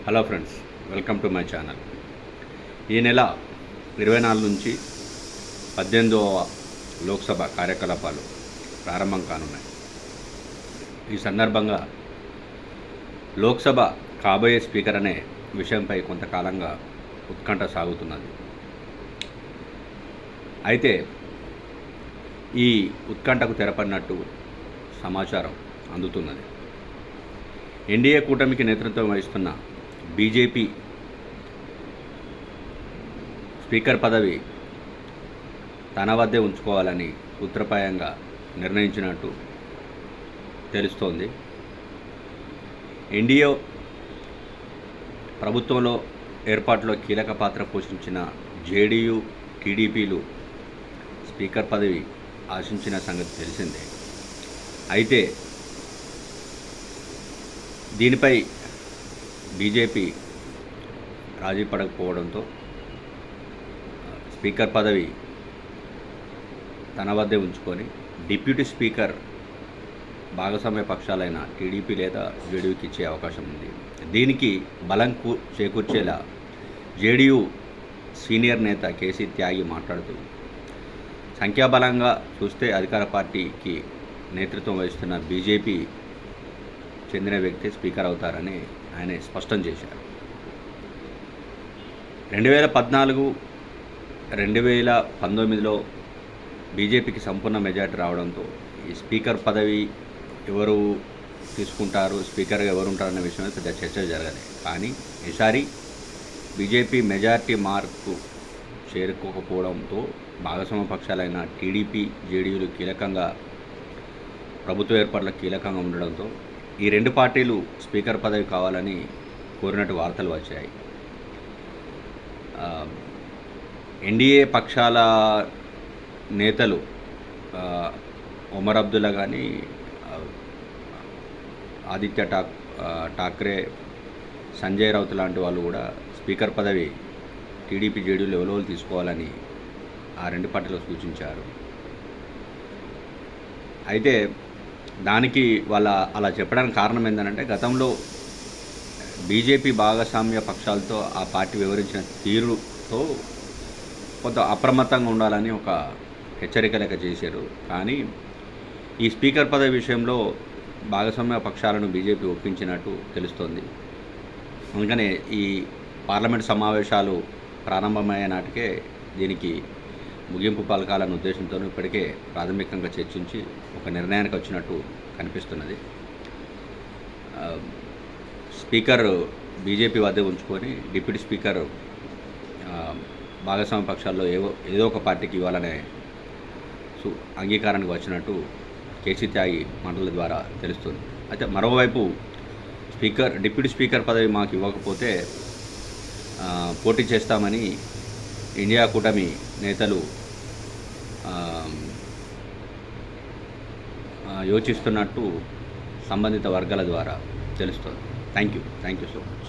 Hello friends, welcome to my channel. ఈ నెల 24 నుంచి 18వ లోక్సభ కార్యకలాపాలు ప్రారంభం కానున్నాయి. ఈ సందర్భంగా లోక్సభ కాబోయే స్పీకర్ అనే విషయంపై కొంతకాలంగా ఉత్కంఠ సాగుతున్నది. అయితే ఈ ఉత్కంఠకు తెరపడినట్టు సమాచారం అందుతున్నది. ఎన్డీఏ కూటమికి నేతృత్వం వహిస్తున్న బీజేపీ స్పీకర్ పదవి తన వద్దే ఉంచుకోవాలని సూత్రప్రాయంగా నిర్ణయించినట్టు తెలుస్తోంది. ఎన్డీఏ ప్రభుత్వంలో ఏర్పాటులో కీలక పాత్ర పోషించిన జేడీయూ, టీడీపీలు స్పీకర్ పదవి ఆశించిన సంగతి తెలిసిందే. అయితే దీనిపై బీజేపీ రాజీ పడకపోవడంతో స్పీకర్ పదవి తన వద్దే ఉంచుకొని డిప్యూటీ స్పీకర్ భాగస్వామ్య పక్షాలైన టీడీపీ లేదా జేడీయూకి ఇచ్చే అవకాశం ఉంది. దీనికి బలం చేకూర్చేలా జేడీయూ సీనియర్ నేత కేసీ త్యాగి మాట్లాడుతూ, సంఖ్యాబలంగా చూస్తే అధికార పార్టీకి నేతృత్వం వహిస్తున్న బీజేపీ చెందిన వ్యక్తి స్పీకర్ అవుతారని ఆయన స్పష్టం చేశారు. 2014, 2019లో బీజేపీకి సంపూర్ణ మెజార్టీ రావడంతో ఈ స్పీకర్ పదవి ఎవరు తీసుకుంటారు, స్పీకర్గా ఎవరు ఉంటారనే విషయమే పెద్ద చర్చ జరగలేదు. కానీ ఈసారి బీజేపీ మెజార్టీ మార్కు చేరుకోకపోవడంతో భాగస్వామ్య పక్షాలైన టీడీపీ, జేడీయూలు కీలకంగా ప్రభుత్వ ఏర్పాట్ల కీలకంగా ఉండడంతో ఈ రెండు పార్టీలు స్పీకర్ పదవి కావాలని కోరినట్టు వార్తలు వచ్చాయి. ఎన్డీఏ పక్షాల నేతలు ఒమర్ అబ్దుల్లా కానీ, ఆదిత్య ఠాక్రే, సంజయ్ రౌత్ లాంటి వాళ్ళు కూడా స్పీకర్ పదవి టీడీపీ, జేడీయూలు ఎవరో తీసుకోవాలని ఆ రెండు పార్టీలు సూచించారు. అయితే దానికి అలా చెప్పడానికి కారణం ఏంటంటే, గతంలో బీజేపీ భాగస్వామ్య పక్షాలతో ఆ పార్టీ వివరించిన తీరుతో కొంత అప్రమత్తంగా ఉండాలని ఒక హెచ్చరిక లెక్క చేశారు. కానీ ఈ స్పీకర్ పదవి విషయంలో భాగస్వామ్య పక్షాలను బీజేపీ ఒప్పించినట్టు తెలుస్తోంది. అందుకనే ఈ పార్లమెంట్ సమావేశాలు ప్రారంభమయ్యే నాటికే దీనికి ముగింపు పలకాలన్న ఉద్దేశంతో ఇప్పటికే ప్రాథమికంగా చర్చించి ఒక నిర్ణయానికి వచ్చినట్టు కనిపిస్తున్నది. స్పీకర్ బీజేపీ వద్ద ఉంచుకొని డిప్యూటీ స్పీకర్ భాగస్వామ్య పక్షాల్లో ఏదో ఒక పార్టీకి ఇవ్వాలనే అంగీకారానికి వచ్చినట్టు కేసీ త్యాగి మాటల ద్వారా తెలుస్తుంది. అయితే మరోవైపు డిప్యూటీ స్పీకర్ పదవి మాకు ఇవ్వకపోతే పోటీ చేస్తామని ఇండియా కూటమి నేతలు యోచిస్తున్నట్టు సంబంధిత వర్గాల ద్వారా తెలుస్తుంది. Thank you so much.